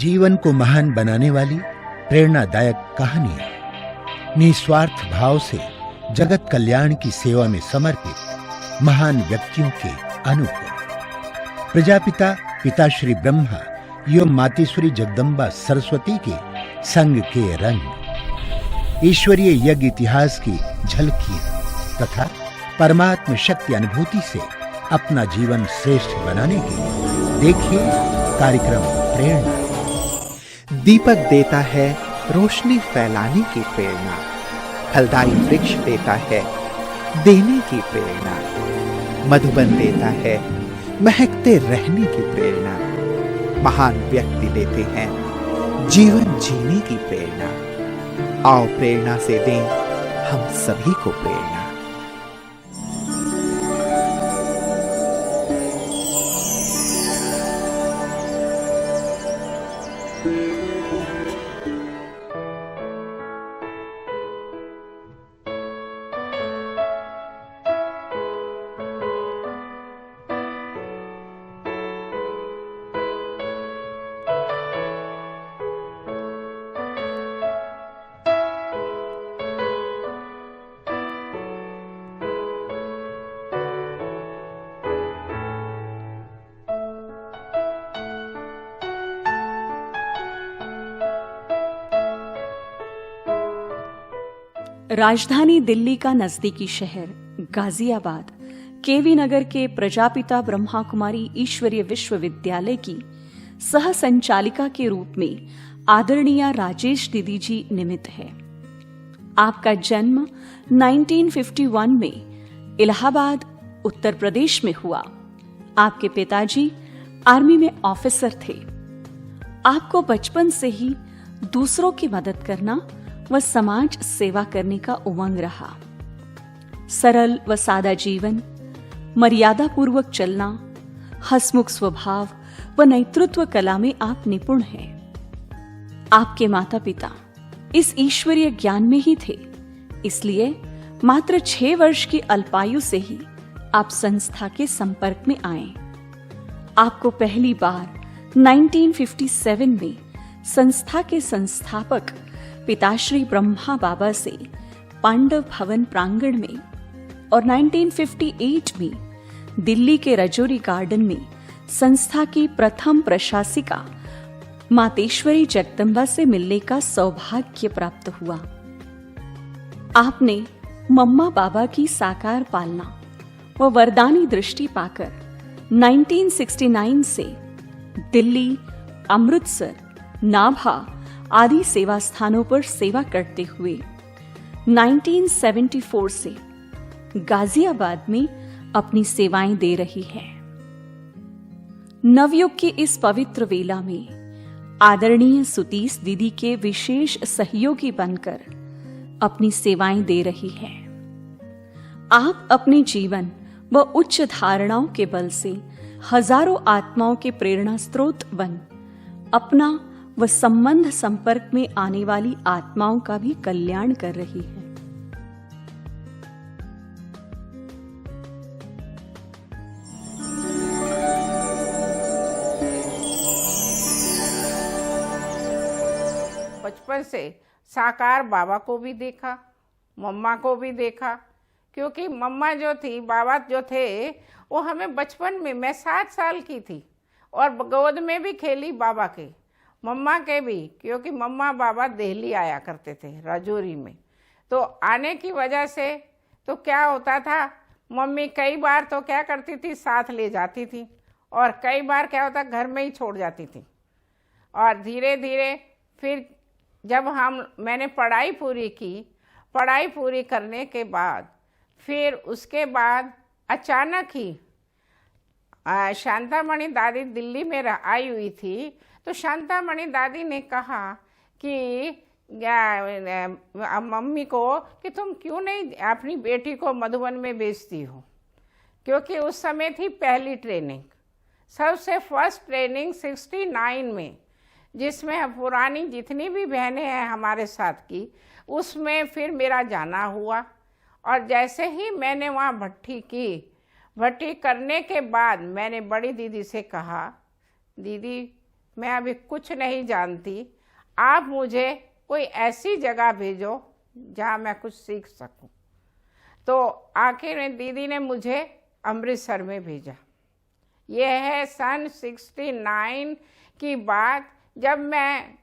जीवन को महान बनाने वाली प्रेरणादायक कहानियां, निस्वार्थ भाव से जगत कल्याण की सेवा में समर्पित महान व्यक्तियों के अनुभव। प्रजापिता पिताश्री ब्रह्मा एवं मातेश्वरी जगदम्बा सरस्वती के संग के रंग, ईश्वरीय यज्ञ इतिहास की झलकियां तथा परमात्म शक्ति अनुभूति से अपना जीवन श्रेष्ठ बनाने के लिए देखिए कार्यक्रम प्रेरणा। दीपक देता है रोशनी फैलाने की प्रेरणा, फलदायी वृक्ष देता है देने की प्रेरणा, मधुबन देता है महकते रहने की प्रेरणा, महान व्यक्ति देते हैं जीवन जीने की प्रेरणा। आओ प्रेरणा से दें हम सभी को प्रेरणा। राजधानी दिल्ली का नजदीकी शहर गाजियाबाद केवी नगर के प्रजापिता ब्रह्मा कुमारी ईश्वरीय विश्वविद्यालय की सह संचालिका के रूप में आदरणीय राजेश दीदी जी निमित्त है। आपका जन्म 1951 में इलाहाबाद उत्तर प्रदेश में हुआ। आपके पिताजी आर्मी में ऑफिसर थे। आपको बचपन से ही दूसरों की मदद करना व समाज सेवा करने का उमंग रहा। सरल व सादा जीवन, मर्यादा पूर्वक चलना, हंसमुख स्वभाव व नेतृत्व कला में आप निपुण हैं। आपके माता पिता इस ईश्वरीय ज्ञान में ही थे, इसलिए मात्र 6 वर्ष की अल्पायु से ही आप संस्था के संपर्क में आए। आपको पहली बार 1957 में संस्था के संस्थापक पिताश्री ब्रह्मा बाबा से पांडव भवन प्रांगण में और 1958 में दिल्ली के रजौरी गार्डन में संस्था की प्रथम प्रशासिका मातेश्वरी जगदम्बा से मिलने का सौभाग्य प्राप्त हुआ। आपने मम्मा बाबा की साकार पालना व वरदानी दृष्टि पाकर 1969 से दिल्ली, अमृतसर, नाभा आदि सेवा स्थानों पर सेवा करते हुए 1974 से गाजियाबाद में अपनी सेवाएं दे रही है। नवयुग के इस पवित्र वेला में आदरणीय सुतीश दीदी के विशेष सहयोगी बनकर अपनी सेवाएं दे रही है। आप अपने जीवन व उच्च धारणाओं के बल से हजारों आत्माओं के प्रेरणा स्रोत बन अपना व संबंध संपर्क में आने वाली आत्माओं का भी कल्याण कर रही है। बचपन से साकार बाबा को भी देखा, मम्मा को भी देखा, क्योंकि मम्मा जो थी, बाबा जो थे, वो हमें बचपन में, मैं 7 साल की थी और गोद में भी खेली बाबा के, मम्मा के भी, क्योंकि मम्मा बाबा दिल्ली आया करते थे राजौरी में। तो आने की वजह से तो क्या होता था, मम्मी कई बार तो क्या करती थी, साथ ले जाती थी और कई बार क्या होता घर में ही छोड़ जाती थी। और धीरे धीरे फिर जब मैंने पढ़ाई पूरी की, पढ़ाई पूरी करने के बाद फिर उसके बाद अचानक ही शांतामणि दादी दिल्ली में आई हुई थी। तो शांतामणि दादी ने कहा कि मम्मी को कि तुम क्यों नहीं अपनी बेटी को मधुबन में भेजती हो, क्योंकि उस समय थी पहली ट्रेनिंग, सबसे फर्स्ट ट्रेनिंग 69 में, जिसमें पुरानी जितनी भी बहनें हैं हमारे साथ की, उसमें फिर मेरा जाना हुआ। और जैसे ही मैंने वहाँ भट्टी की, भट्टी करने के बाद मैंने बड़ी दीदी से कहा, दीदी मैं अभी कुछ नहीं जानती, आप मुझे कोई ऐसी जगह भेजो जहाँ मैं कुछ सीख सकूं। तो आखिर में दीदी ने मुझे अमृतसर में भेजा। ये है सन 69 की बात। जब मैं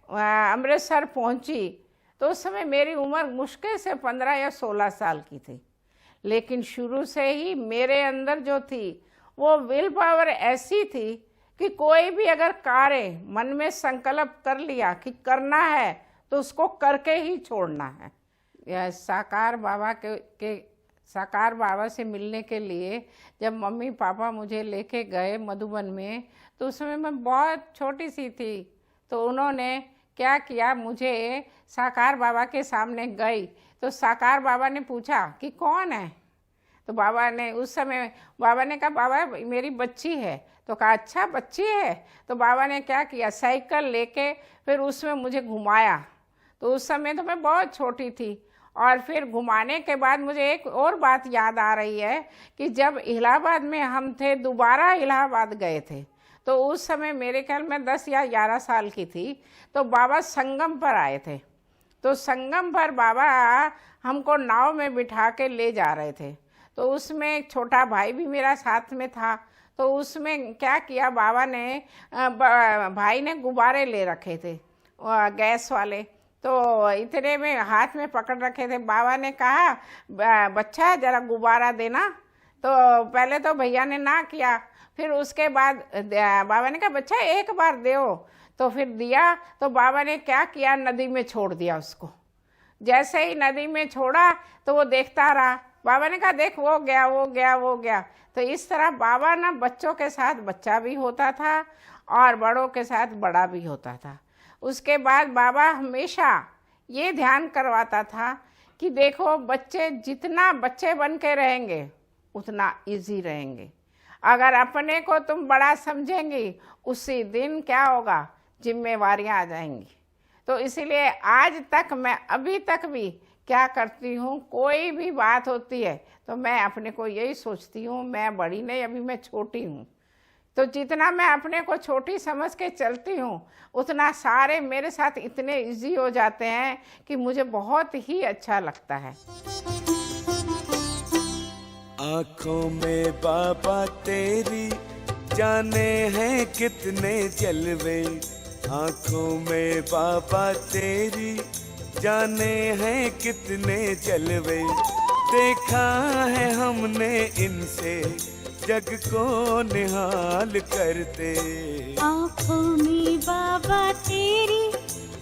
अमृतसर पहुंची तो उस समय मेरी उम्र मुश्किल से 15 या 16 साल की थी, लेकिन शुरू से ही मेरे अंदर जो थी वो विल पावर ऐसी थी कि कोई भी अगर कार्य मन में संकल्प कर लिया कि करना है तो उसको करके ही छोड़ना है। यह साकार बाबा से मिलने के लिए जब मम्मी पापा मुझे लेके गए मधुबन में, तो उस समय मैं बहुत छोटी सी थी। तो उन्होंने क्या किया, मुझे साकार बाबा के सामने गई तो साकार बाबा ने पूछा कि कौन है। तो बाबा ने उस समय कहा बाबा मेरी बच्ची है। तो कहा अच्छा बच्ची है। तो बाबा ने क्या किया, साइकिल लेके फिर उसमें मुझे घुमाया। तो उस समय तो मैं बहुत छोटी थी। और फिर घुमाने के बाद मुझे एक और बात याद आ रही है कि जब इलाहाबाद में हम थे, दोबारा इलाहाबाद गए थे, तो उस समय मेरे ख्याल में 10 या 11 साल की थी। तो बाबा संगम पर आए थे। तो संगम पर बाबा हमको नाव में बिठा के ले जा रहे थे। तो उसमें एक छोटा भाई भी मेरा साथ में था। तो उसमें क्या किया, बाबा ने भाई ने गुब्बारे ले रखे थे गैस वाले। तो इतने में हाथ में पकड़ रखे थे। बाबा ने कहा बच्चा जरा गुब्बारा देना। तो पहले तो भैया ने ना किया, फिर उसके बाद बाबा ने कहा बच्चा एक बार दो। तो फिर दिया। तो बाबा ने क्या किया, नदी में छोड़ दिया उसको। जैसे ही नदी में छोड़ा तो वो देखता रहा। बाबा ने कहा देख वो गया वो गया वो गया। तो इस तरह बाबा ना बच्चों के साथ बच्चा भी होता था और बड़ों के साथ बड़ा भी होता था। उसके बाद बाबा हमेशा ये ध्यान करवाता था कि देखो बच्चे जितना बच्चे बन के रहेंगे उतना इजी रहेंगे। अगर अपने को तुम बड़ा समझेंगी उसी दिन क्या होगा, जिम्मेवारियां आ जाएंगी। तो इसीलिए आज तक मैं अभी तक भी क्या करती हूँ, कोई भी बात होती है तो मैं अपने को यही सोचती हूँ मैं बड़ी नहीं, अभी मैं छोटी हूँ। तो जितना मैं अपने को छोटी समझ के चलती हूँ उतना सारे मेरे साथ इतने इजी हो जाते हैं कि मुझे बहुत ही अच्छा लगता है। आँखों में बाबा तेरी जाने हैं कितने जलवे, आँखों में बाबा तेरी जाने हैं कितने जलवे, देखा है हमने इनसे जग को निहाल करते। आँखों में बाबा तेरी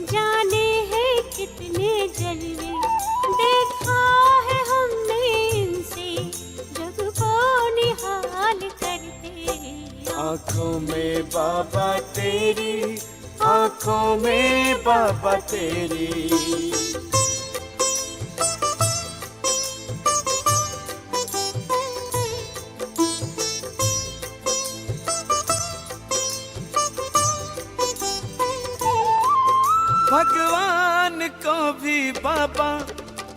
जाने हैं कितने जलवे, देखा है हमने इनसे जग को निहाल करते। आँखों में बाबा तेरी, आँखों में बाबा तेरी। भगवान को भी बाबा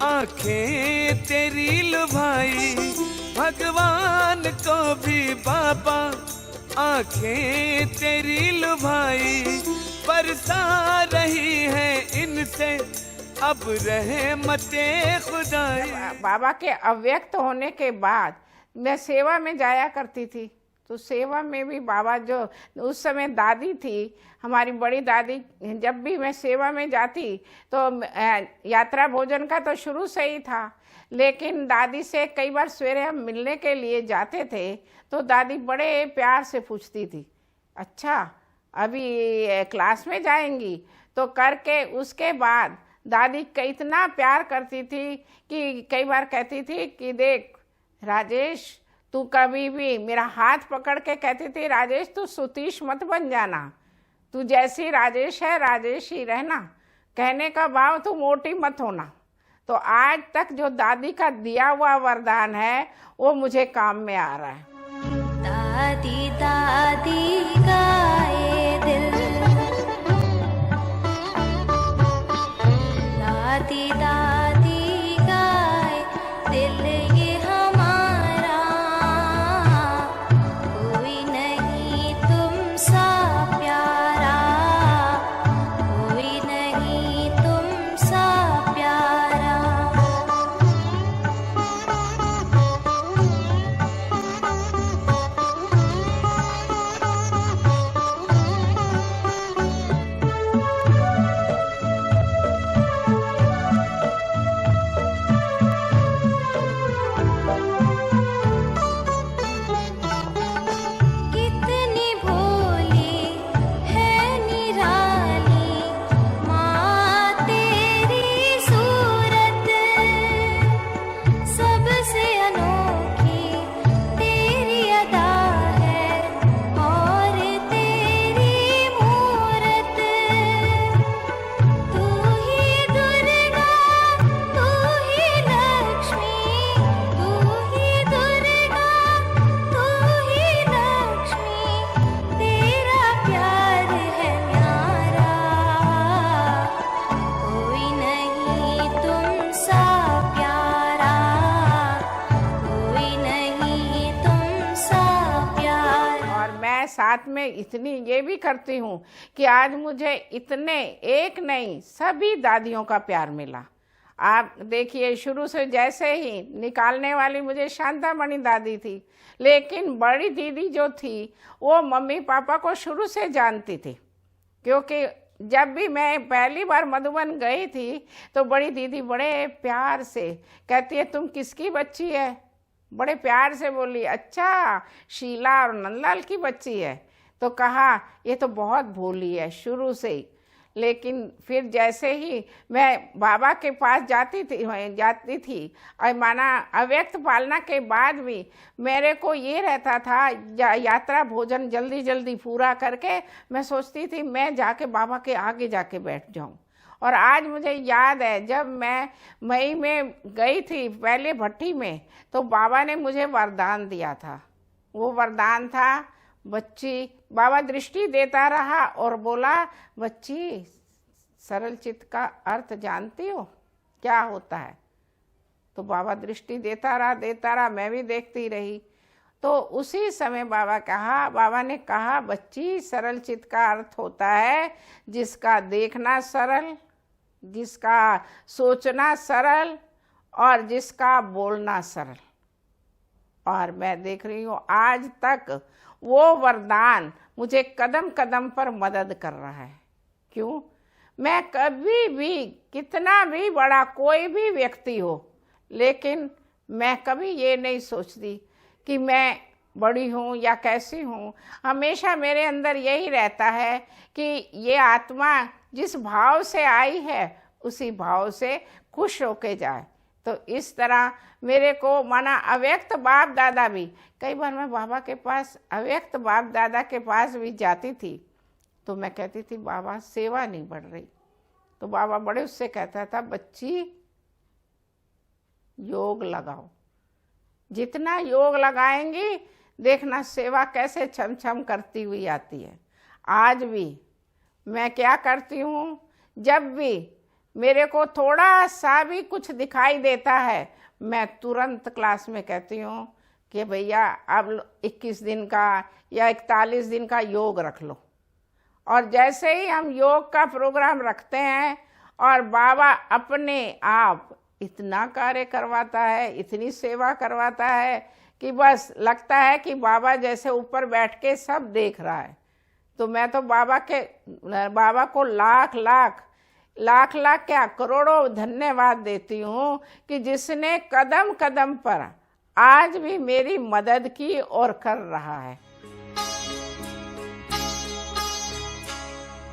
आंखें तेरी लुभाई, भगवान को भी बाबा आंखें तेरी लुभाई, बरसा रही है इनसे अब रहमते खुदाई। बाबा के अव्यक्त होने के बाद मैं सेवा में जाया करती थी। तो सेवा में भी बाबा जो उस समय दादी थी, हमारी बड़ी दादी, जब भी मैं सेवा में जाती तो यात्रा भोजन का तो शुरू से ही था, लेकिन दादी से कई बार सवेरे हम मिलने के लिए जाते थे तो दादी बड़े प्यार से पूछती थी अच्छा अभी क्लास में जाएंगी। तो करके उसके बाद दादी इतना प्यार करती थी कि कई बार कहती थी कि देख राजेश, तू कभी भी मेरा हाथ पकड़ के कहती थी राजेश तू सुतीश मत बन जाना, तू जैसी राजेश है राजेश ही रहना, कहने का भाव तू मोटी मत होना। तो आज तक जो दादी का दिया हुआ वरदान है वो मुझे काम में आ रहा है। दादी दादी गाए दिल, दादी दादी गाए दिल ये हमारा, कोई नहीं तुम सा प्यारा, साथ में इतनी ये भी करती हूँ कि आज मुझे इतने एक नहीं सभी दादियों का प्यार मिला। आप देखिए, शुरू से जैसे ही निकालने वाली मुझे शांतामणि दादी थी, लेकिन बड़ी दीदी जो थी वो मम्मी पापा को शुरू से जानती थी, क्योंकि जब भी मैं पहली बार मधुबन गई थी तो बड़ी दीदी बड़े प्यार से कहती है, तुम किसकी बच्ची है? बड़े प्यार से बोली, अच्छा शीला और नंदलाल की बच्ची है। तो कहा ये तो बहुत भोली है शुरू से ही। लेकिन फिर जैसे ही मैं बाबा के पास जाती थी और माना अव्यक्त पालना के बाद भी मेरे को ये रहता था यात्रा भोजन जल्दी जल्दी पूरा करके मैं सोचती थी मैं जाके बाबा के आगे जाके बैठ जाऊं। और आज मुझे याद है जब मैं मई में गई थी पहले भट्टी में, तो बाबा ने मुझे वरदान दिया था। वो वरदान था, बच्ची, बाबा दृष्टि देता रहा और बोला, बच्ची सरल चित्त का अर्थ जानती हो क्या होता है? तो बाबा दृष्टि देता रहा, मैं भी देखती रही। तो उसी समय बाबा ने कहा, बच्ची सरल चित्त का अर्थ होता है जिसका देखना सरल, जिसका सोचना सरल और जिसका बोलना सरल। और मैं देख रही हूँ आज तक वो वरदान मुझे कदम कदम पर मदद कर रहा है। क्यों? मैं कभी भी कितना भी बड़ा कोई भी व्यक्ति हो, लेकिन मैं कभी ये नहीं सोचती कि मैं बड़ी हूँ या कैसी हूँ। हमेशा मेरे अंदर यही रहता है कि ये आत्मा जिस भाव से आई है उसी भाव से खुश होके जाए। तो इस तरह मेरे को माना अव्यक्त बाप दादा भी, कई बार मैं बाबा के पास अव्यक्त बाप दादा के पास भी जाती थी तो मैं कहती थी, बाबा सेवा नहीं बढ़ रही। तो बाबा बड़े उससे कहता था, बच्ची योग लगाओ, जितना योग लगाएंगी देखना सेवा कैसे छम छम करती हुई आती है। आज भी मैं क्या करती हूँ, जब भी मेरे को थोड़ा सा भी कुछ दिखाई देता है मैं तुरंत क्लास में कहती हूँ कि भैया अब 21 दिन का या 41 दिन का योग रख लो। और जैसे ही हम योग का प्रोग्राम रखते हैं और बाबा अपने आप इतना कार्य करवाता है, इतनी सेवा करवाता है कि बस लगता है कि बाबा जैसे ऊपर बैठ के सब देख रहा है। तो मैं तो बाबा को लाख क्या करोड़ों धन्यवाद देती हूँ कि जिसने कदम कदम पर आज भी मेरी मदद की और कर रहा है।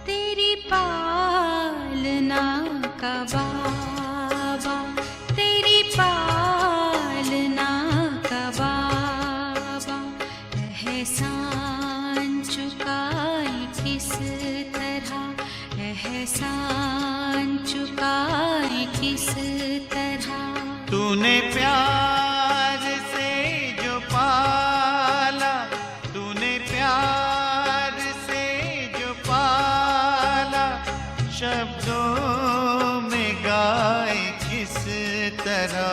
तेरी पालना का बाबा, तेरी पालना का बाबा, एहसान चुकाए किस तरह, एहसान चुकाए किस तरह। तूने प्यार से जो पाला, तूने प्यार से जो पाला, शब्दों में गाए किस तरह।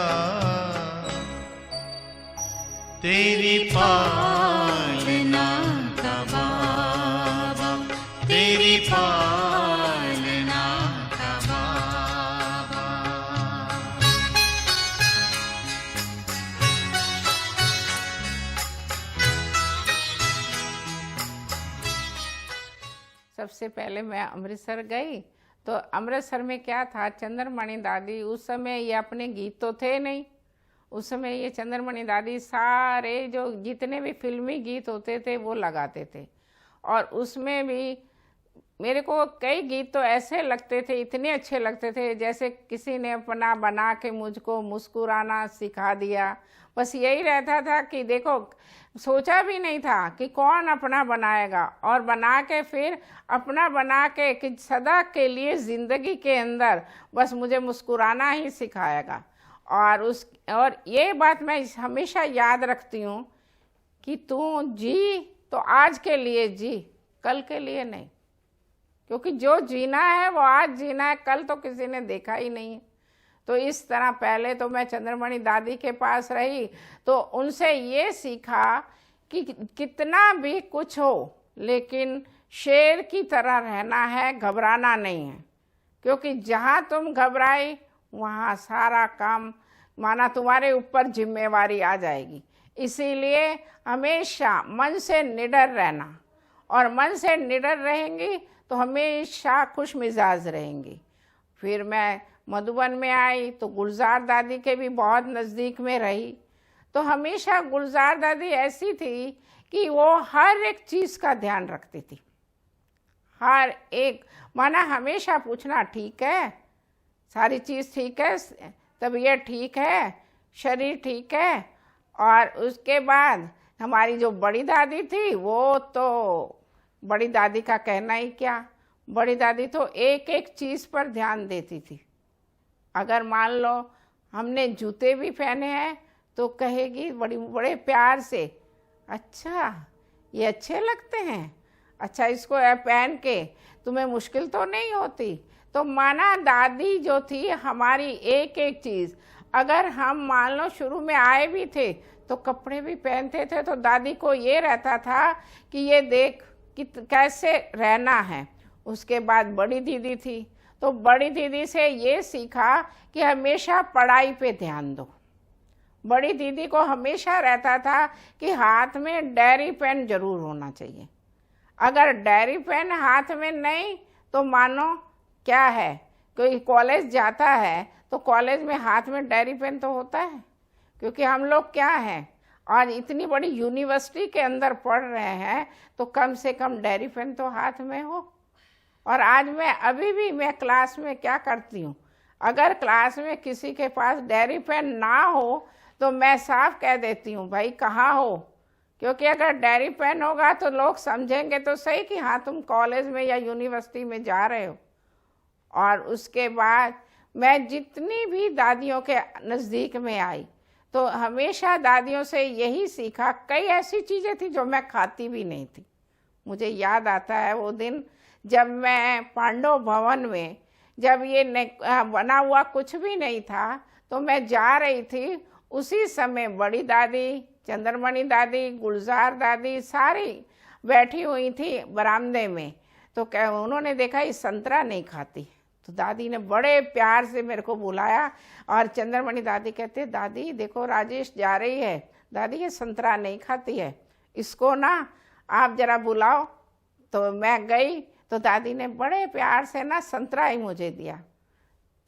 तेरी पालना का बाबा, तेरी पालना का बाबा। सबसे पहले मैं अमृतसर गई तो अमृतसर में क्या था, चंद्रमणि दादी, उस समय ये अपने गीत तो थे नहीं, उस समय ये चंद्रमणि दादी सारे जो जितने भी फिल्मी गीत होते थे वो लगाते थे। और उसमें भी मेरे को कई गीत तो ऐसे लगते थे, इतने अच्छे लगते थे, जैसे किसी ने अपना बना के मुझको मुस्कुराना सिखा दिया। बस यही रहता था कि देखो, सोचा भी नहीं था कि कौन अपना बनाएगा, और बना के फिर अपना बना के कि सदा के लिए ज़िंदगी के अंदर बस मुझे मुस्कुराना ही सिखाएगा। और ये बात मैं हमेशा याद रखती हूँ कि तू जी तो आज के लिए जी, कल के लिए नहीं, क्योंकि जो जीना है वो आज जीना है, कल तो किसी ने देखा ही नहीं है। तो इस तरह पहले तो मैं चंद्रमणि दादी के पास रही तो उनसे ये सीखा कि कितना भी कुछ हो, लेकिन शेर की तरह रहना है, घबराना नहीं है। क्योंकि जहाँ तुम घबराए वहाँ सारा काम माना तुम्हारे ऊपर जिम्मेवारी आ जाएगी। इसीलिए हमेशा मन से निडर रहना, और मन से निडर रहेंगी तो हमेशा खुश मिजाज रहेंगी। फिर मैं मधुबन में आई तो गुलजार दादी के भी बहुत नज़दीक में रही। तो हमेशा गुलजार दादी ऐसी थी कि वो हर एक चीज़ का ध्यान रखती थी, हर एक, माना हमेशा पूछना ठीक है, सारी चीज़ ठीक है, तबीयत ठीक है, शरीर ठीक है। और उसके बाद हमारी जो बड़ी दादी थी, वो तो बड़ी दादी का कहना ही क्या, बड़ी दादी तो एक एक चीज़ पर ध्यान देती थी। अगर मान लो हमने जूते भी पहने हैं तो कहेगी बड़े प्यार से, अच्छा ये अच्छे लगते हैं, अच्छा इसको पहन के तुम्हें मुश्किल तो नहीं होती। तो माना दादी जो थी हमारी एक एक चीज़, अगर हम मान लो शुरू में आए भी थे तो कपड़े भी पहनते थे तो दादी को ये रहता था कि ये देख कि कैसे रहना है। उसके बाद बड़ी दीदी थी तो बड़ी दीदी से ये सीखा कि हमेशा पढ़ाई पे ध्यान दो। बड़ी दीदी को हमेशा रहता था कि हाथ में डायरी पेन जरूर होना चाहिए। अगर डायरी पेन हाथ में नहीं तो मानो क्या है, कोई कॉलेज जाता है तो कॉलेज में हाथ में डायरी पेन तो होता है, क्योंकि हम लोग क्या हैं और इतनी बड़ी यूनिवर्सिटी के अंदर पढ़ रहे हैं तो कम से कम डायरी पेन तो हाथ में हो। और आज अभी भी मैं क्लास में क्या करती हूँ, अगर क्लास में किसी के पास डायरी पेन ना हो तो मैं साफ कह देती हूँ भाई कहाँ हो, क्योंकि अगर डायरी पेन होगा तो लोग समझेंगे तो सही कि हाँ तुम कॉलेज में या यूनिवर्सिटी में जा रहे हो। और उसके बाद मैं जितनी भी दादियों के नज़दीक में आई तो हमेशा दादियों से यही सीखा। कई ऐसी चीज़ें थी जो मैं खाती भी नहीं थी। मुझे याद आता है वो दिन जब मैं पांडव भवन में, जब ये बना हुआ कुछ भी नहीं था तो मैं जा रही थी, उसी समय बड़ी दादी, चंद्रमणि दादी, गुलजार दादी सारी बैठी हुई थी बरामदे में। तो उन्होंने देखा ये संतरा नहीं खाती, तो दादी ने बड़े प्यार से मेरे को बुलाया और चंद्रमणि दादी कहते, दादी देखो राजेश जा रही है, दादी ये संतरा नहीं खाती है, इसको ना आप जरा बुलाओ। तो मैं गई तो दादी ने बड़े प्यार से ना संतरा ही मुझे दिया।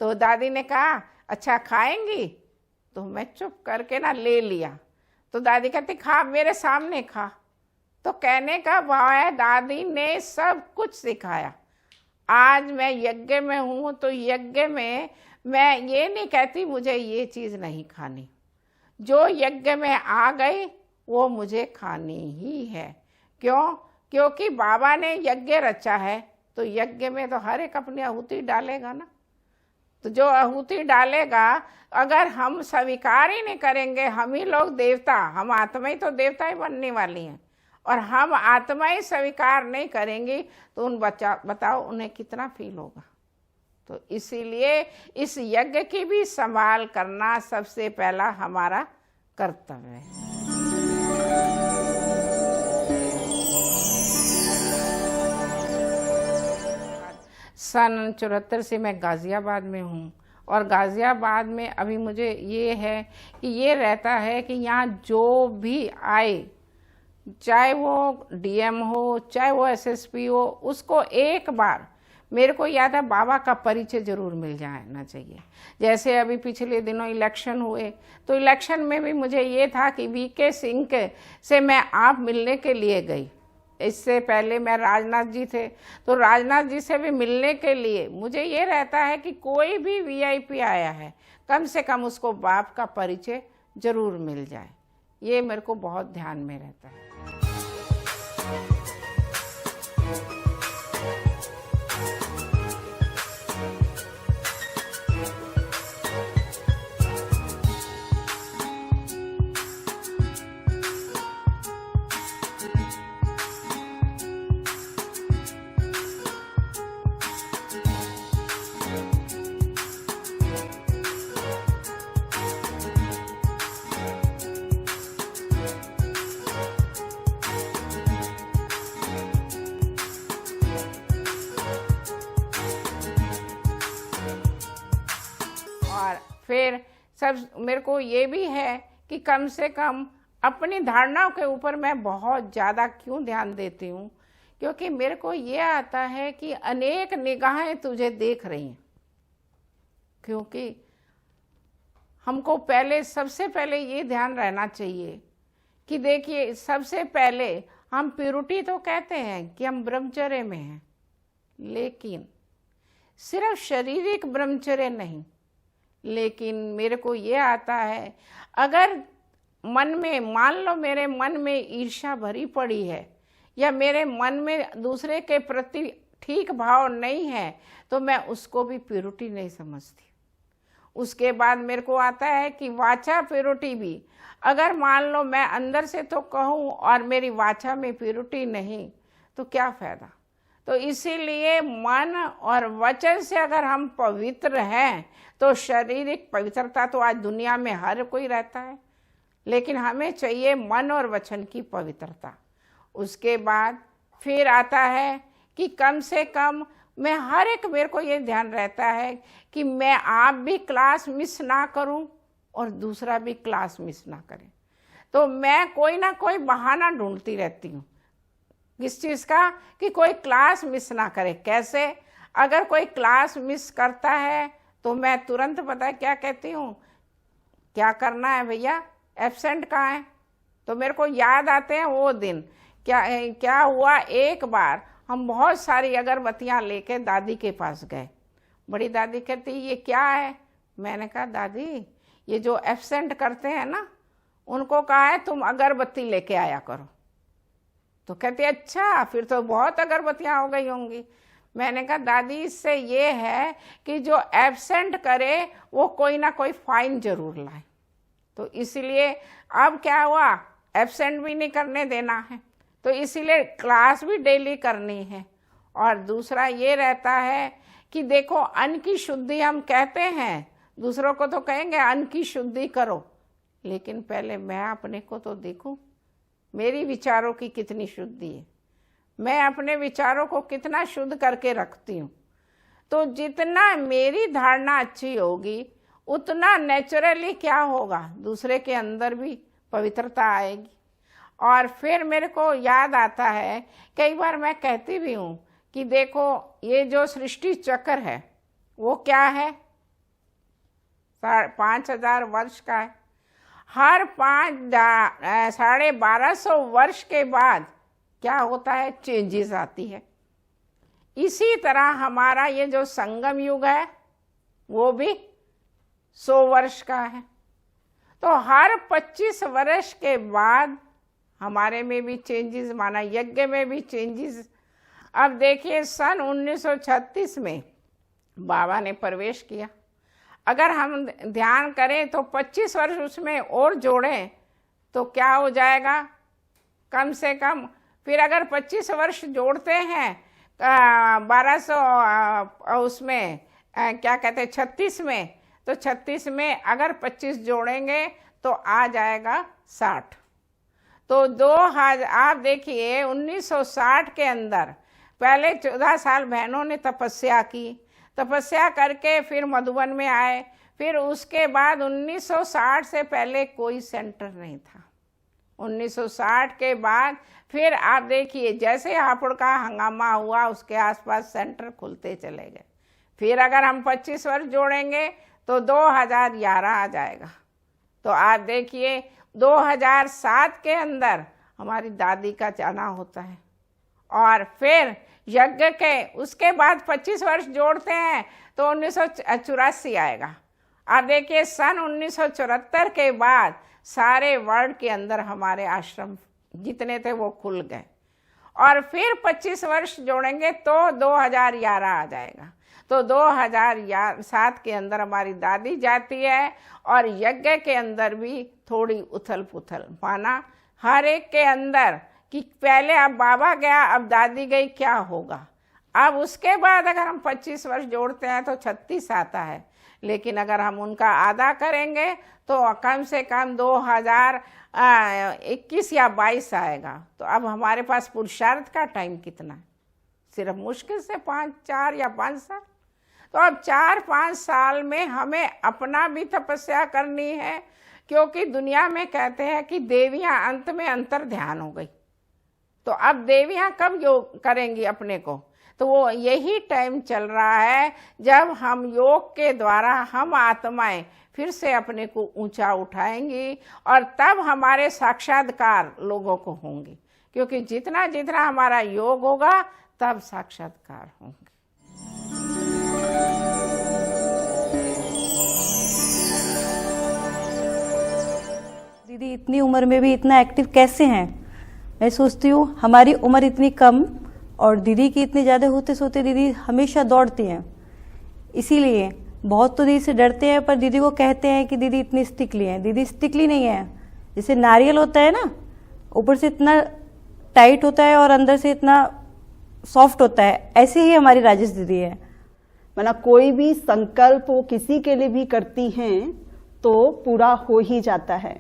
तो दादी ने कहा अच्छा खाएंगी, तो मैं चुप करके ना ले लिया। तो दादी कहती खा, मेरे सामने खा। तो कहने का भाव है दादी ने सब कुछ सिखाया। आज मैं यज्ञ में हूँ तो यज्ञ में मैं ये नहीं कहती मुझे ये चीज़ नहीं खानी, जो यज्ञ में आ गई वो मुझे खानी ही है। क्यों? क्योंकि बाबा ने यज्ञ रचा है तो यज्ञ में तो हर एक अपनी आहुति डालेगा ना। तो जो आहुति डालेगा, अगर हम स्वीकार ही नहीं करेंगे, हम ही लोग देवता, हम आत्मा ही तो देवता ही बनने वाली हैं, और हम आत्मा ही स्वीकार नहीं करेंगी तो बताओ उन्हें कितना फील होगा। तो इसीलिए इस यज्ञ की भी संभाल करना सबसे पहला हमारा कर्तव्य है। सन 74 से मैं गाज़ियाबाद में हूँ, और गाज़ियाबाद में अभी मुझे ये है कि ये रहता है कि यहाँ जो भी आए, चाहे वो डीएम हो चाहे वो एसएसपी हो, उसको एक बार, मेरे को याद है, बाबा का परिचय जरूर मिल जाना चाहिए। जैसे अभी पिछले दिनों इलेक्शन हुए तो इलेक्शन में भी मुझे ये था कि वीके सिंह से मैं आप मिलने के लिए गई। इससे पहले मैं राजनाथ जी थे तो राजनाथ जी से भी मिलने के लिए मुझे ये रहता है कि कोई भी वीआईपी आया है कम से कम उसको बाप का परिचय जरूर मिल जाए। ये मेरे को बहुत ध्यान में रहता है। फिर सब मेरे को ये भी है कि कम से कम अपनी धारणाओं के ऊपर मैं बहुत ज़्यादा क्यों ध्यान देती हूँ, क्योंकि मेरे को ये आता है कि अनेक निगाहें तुझे देख रही हैं। क्योंकि हमको पहले सबसे पहले ये ध्यान रहना चाहिए कि देखिए, सबसे पहले हम प्यूरिटी तो कहते हैं कि हम ब्रह्मचर्य में हैं, लेकिन सिर्फ शारीरिक ब्रह्मचर्य नहीं, लेकिन मेरे को ये आता है, अगर मन में मान लो मेरे मन में ईर्ष्या भरी पड़ी है या मेरे मन में दूसरे के प्रति ठीक भाव नहीं है, तो मैं उसको भी प्यूरिटी नहीं समझती। उसके बाद मेरे को आता है कि वाचा प्यूरिटी भी, अगर मान लो मैं अंदर से तो कहूँ और मेरी वाचा में प्यूरिटी नहीं, तो क्या फ़ायदा। तो इसीलिए मन और वचन से अगर हम पवित्र हैं, तो शारीरिक पवित्रता तो आज दुनिया में हर कोई रहता है, लेकिन हमें चाहिए मन और वचन की पवित्रता। उसके बाद फिर आता है कि कम से कम मैं हर एक, मेरे को ये ध्यान रहता है कि मैं आप भी क्लास मिस ना करूं और दूसरा भी क्लास मिस ना करे। तो मैं कोई ना कोई बहाना ढूंढती रहती हूँ किस चीज़ का, कि कोई क्लास मिस ना करे। कैसे? अगर कोई क्लास मिस करता है तो मैं तुरंत पता है क्या कहती हूँ, क्या करना है भैया, एब्सेंट कहाँ है। तो मेरे को याद आते हैं वो दिन, क्या हुआ, एक बार हम बहुत सारी अगरबत्तियाँ लेके दादी के पास गए। बड़ी दादी कहती ये क्या है। मैंने कहा दादी ये जो एब्सेंट करते हैं ना, उनको कहा है तुम अगरबत्ती लेके आया करो। तो कहती अच्छा, फिर तो बहुत अगरबत्तियाँ हो गई होंगी। मैंने कहा दादी इससे ये है कि जो एब्सेंट करे वो कोई ना कोई फाइन जरूर लाए। तो इसीलिए अब क्या हुआ, एब्सेंट भी नहीं करने देना है, तो इसीलिए क्लास भी डेली करनी है। और दूसरा ये रहता है कि देखो, अन्न की शुद्धि हम कहते हैं, दूसरों को तो कहेंगे अन्न की शुद्धि करो, लेकिन पहले मैं अपने को तो देखूं, मेरी विचारों की कितनी शुद्धि है, मैं अपने विचारों को कितना शुद्ध करके रखती हूँ। तो जितना मेरी धारणा अच्छी होगी, उतना नेचुरली क्या होगा, दूसरे के अंदर भी पवित्रता आएगी। और फिर मेरे को याद आता है, कई बार मैं कहती भी हूँ कि देखो ये जो सृष्टि चक्र है वो क्या है, 5,000 वर्ष का है। हर 1250 वर्ष के बाद क्या होता है, चेंजेस आती है। इसी तरह हमारा ये जो संगम युग है वो भी 100 वर्ष का है। तो हर 25 वर्ष के बाद हमारे में भी चेंजेस, माना यज्ञ में भी चेंजेस। अब देखिए सन 1936 में बाबा ने प्रवेश किया। अगर हम ध्यान करें तो 25 वर्ष उसमें और जोड़ें तो क्या हो जाएगा, कम से कम। फिर अगर 25 वर्ष जोड़ते हैं 1200 उसमें क्या कहते हैं 36 में, तो 36 में अगर 25 जोड़ेंगे तो आ जाएगा 60। तो 2000, आप देखिए 1960 के अंदर पहले 14 साल बहनों ने तपस्या की, तपस्या करके फिर मधुबन में आए। फिर उसके बाद 1960 से पहले कोई सेंटर नहीं था। 1960 के बाद फिर आप देखिए जैसे हापुड़ का हंगामा हुआ, उसके आसपास सेंटर खुलते चले गए। फिर अगर हम 25 वर्ष जोड़ेंगे तो 2011 आ जाएगा। तो आप देखिए 2007 के अंदर हमारी दादी का जाना होता है, और फिर यज्ञ के उसके बाद 25 वर्ष जोड़ते हैं तो 1984 आएगा। आप देखिए सन 1974 के बाद सारे वर्ल्ड के अंदर हमारे आश्रम जितने थे वो खुल गए, और फिर 25 वर्ष जोड़ेंगे तो 2011 आ जाएगा। तो 2007 के अंदर हमारी दादी जाती है, और यज्ञ के अंदर भी थोड़ी उथल पुथल, माना हर एक के अंदर कि पहले अब बाबा गया, अब दादी गई, क्या होगा। अब उसके बाद अगर हम 25 वर्ष जोड़ते हैं तो 36 आता है, लेकिन अगर हम उनका आधा करेंगे तो कम से कम 2021 या 22 आएगा। तो अब हमारे पास पुरुषार्थ का टाइम कितना है, सिर्फ मुश्किल से 4 या 5 साल। तो अब 4-5 साल में हमें अपना भी तपस्या करनी है, क्योंकि दुनिया में कहते हैं कि देवियां अंत में अंतर ध्यान हो गई। तो अब देवियां कब योग करेंगी अपने को? तो वो यही टाइम चल रहा है जब हम योग के द्वारा हम आत्माएं फिर से अपने को ऊंचा उठाएंगी, और तब हमारे साक्षात्कार लोगों को होंगे, क्योंकि जितना जितना हमारा योग होगा तब साक्षात्कार होंगे। दीदी इतनी उम्र में भी इतना एक्टिव कैसे हैं? मैं सोचती हूँ हमारी उम्र इतनी कम और दीदी की इतने ज़्यादा होते सोते दीदी हमेशा दौड़ती हैं, इसीलिए बहुत तो दीदी से डरते हैं, पर दीदी को कहते हैं कि दीदी इतनी स्टिकली हैं। दीदी स्टिकली नहीं है, जैसे नारियल होता है ना, ऊपर से इतना टाइट होता है और अंदर से इतना सॉफ्ट होता है, ऐसे ही हमारी राजेश दीदी है। माना कोई भी संकल्प वो किसी के लिए भी करती हैं तो पूरा हो ही जाता है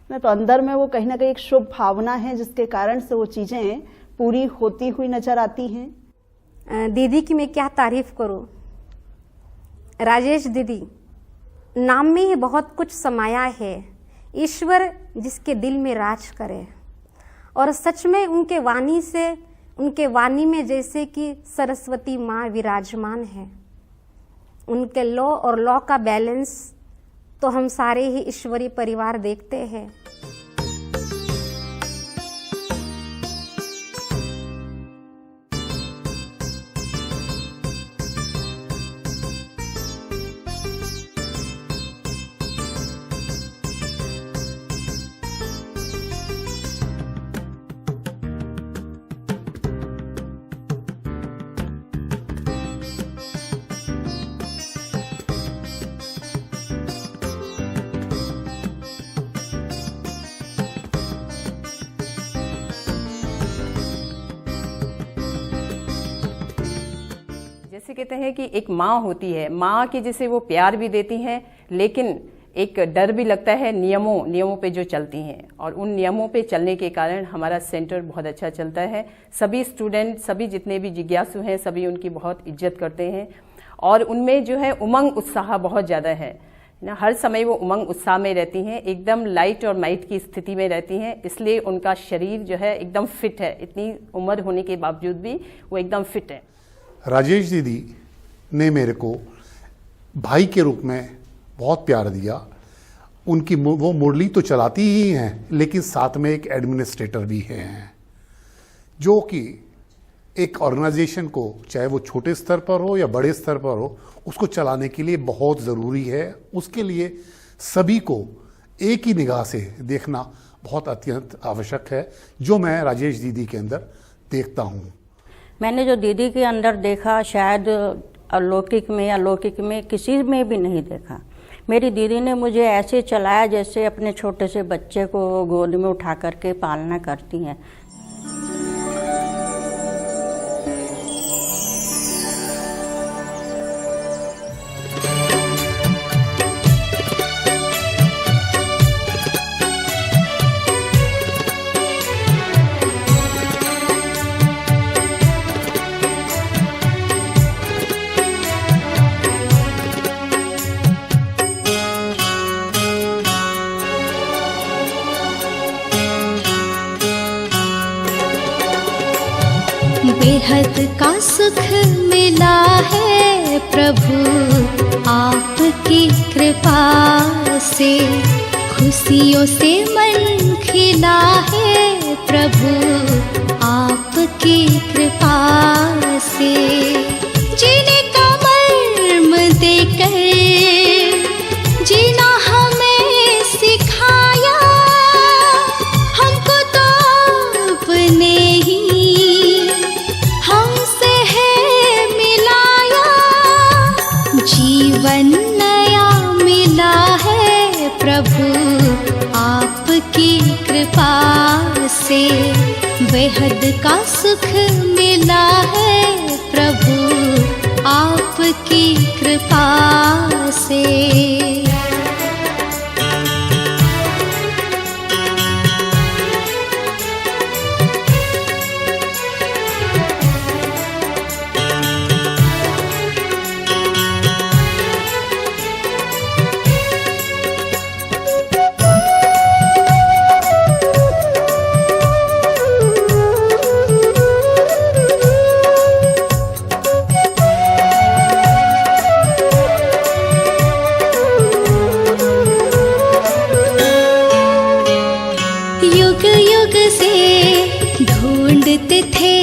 ना, तो अंदर में वो कहीं ना कहीं एक शुभ भावना है जिसके कारण से वो चीज़ें पूरी होती हुई नजर आती हैं। दीदी की मैं क्या तारीफ करूं। राजेश दीदी नाम में ही बहुत कुछ समाया है। ईश्वर जिसके दिल में राज करे, और सच में उनके वाणी से, उनके वाणी में जैसे कि सरस्वती माँ विराजमान है। उनके लॉ और लॉ का बैलेंस तो हम सारे ही ईश्वरीय परिवार देखते हैं। जैसे कहते हैं कि एक माँ होती है, माँ की जैसे वो प्यार भी देती हैं, लेकिन एक डर भी लगता है नियमों पे जो चलती हैं, और उन नियमों पे चलने के कारण हमारा सेंटर बहुत अच्छा चलता है। सभी स्टूडेंट, सभी जितने भी जिज्ञासु हैं, सभी उनकी बहुत इज्जत करते हैं, और उनमें जो है उमंग उत्साह बहुत ज़्यादा है ना। हर समय वो उमंग उत्साह में रहती हैं, एकदम लाइट और माइट की स्थिति में रहती हैं, इसलिए उनका शरीर जो है एकदम फिट है। इतनी उम्र होने के बावजूद भी वो एकदम फिट है। राजेश दीदी ने मेरे को भाई के रूप में बहुत प्यार दिया। उनकी वो मुरली तो चलाती ही हैं, लेकिन साथ में एक एडमिनिस्ट्रेटर भी हैं, जो कि एक ऑर्गेनाइजेशन को, चाहे वो छोटे स्तर पर हो या बड़े स्तर पर हो, उसको चलाने के लिए बहुत ज़रूरी है। उसके लिए सभी को एक ही निगाह से देखना बहुत अत्यंत आवश्यक है, जो मैं राजेश दीदी के अंदर देखता हूँ। मैंने जो दीदी के अंदर देखा, शायद अलौकिक में, अलौकिक में किसी में भी नहीं देखा। मेरी दीदी ने मुझे ऐसे चलाया जैसे अपने छोटे से बच्चे को गोद में उठा करके पालना करती हैं। बेहद का सुख मिला है प्रभु आपकी कृपा से, खुशियों से मन खिला है प्रभु आपकी कृपा से। जीने का मर्म देकर जीना हमें सिखाया, हमको तो अपने ही हमसे है मिलाया। जीवन नया मिला है प्रभु आपकी कृपा से, बेहद का सुख मिला है प्रभु आपकी कृपा से। युग युग से ढूंढते थे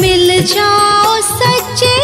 मिल जाओ सच्चे